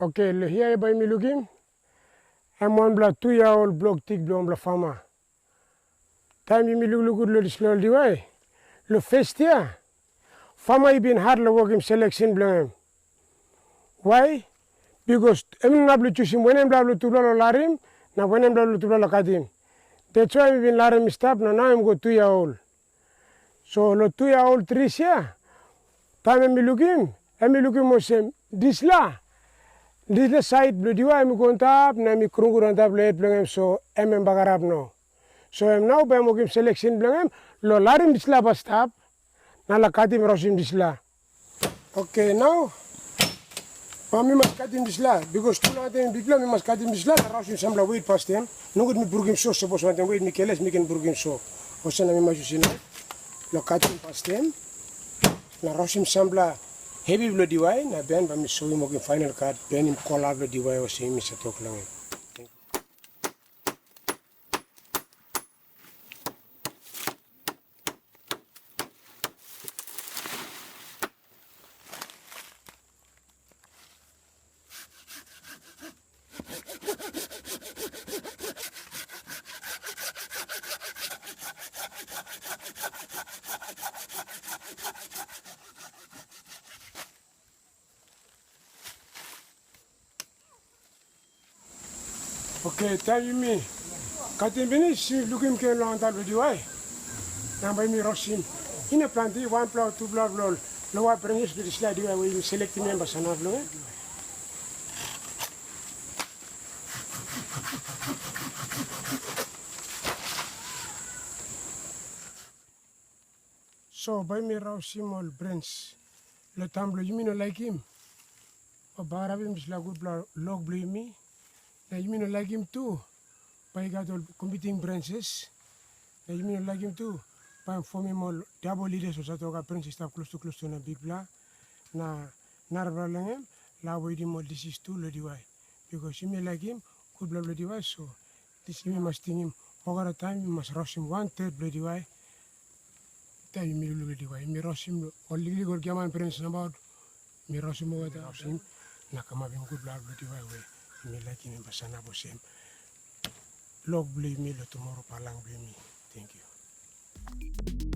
Okay, here by me looking. I'm one blood 2-year-old block tick blown blood farmer. Time you me look slowly way. Look first year. Farmer been hard working selection blame. Why? Because I'm not choosing when I'm double to larim, now when I'm double to kadim. That's why I've been larim stop now I'm go 2-year-old. So lo 2-year-old 3 year. Time I'm looking most this la. This the side blue diwa I'm going tap na mi krungu on tap late blame so I'm bagarap no. So I'm now by mokim selection blame lo larim this la stop. Na la kadim rosim this la. Okay now. We must cut him this la because two night in big we must cut him this la. Rosim some la wait past him. No good me burgim so suppose want wait me keles me can burgim so. Osana me must you know. Lo cut him past him. Na rosim some la heavy bloody way na ben ba mi show him okay final card ben him call out bloody way o same sa tok lang. Okay, tell you me. Cutting finish, looking ke long that bloody way. Now by me rosim. In a plant, 1 plow, 2 plow, blow. Lower branches to the slide where we select the members and have blow. So by me rosim all branch. Le tumble, you mean like him? Or barabim is like good log blue me. Now you mean like him too? But he got all competing branches. Now you mean like him too? But for me more double leaders was that our branches stop close to a big blah. Na narrow him, la way more disease too lady why. Because you may like him, good bloody why, so this you must sting him over the time you must rush him 1/3 bloody why. Then you may bloody why. Me rush him or legal gaman prince about me rush him over the house him. Nakamabim good bloody why way. Me like him basana bosem. Log blame me tomorrow palang blame me. Thank you.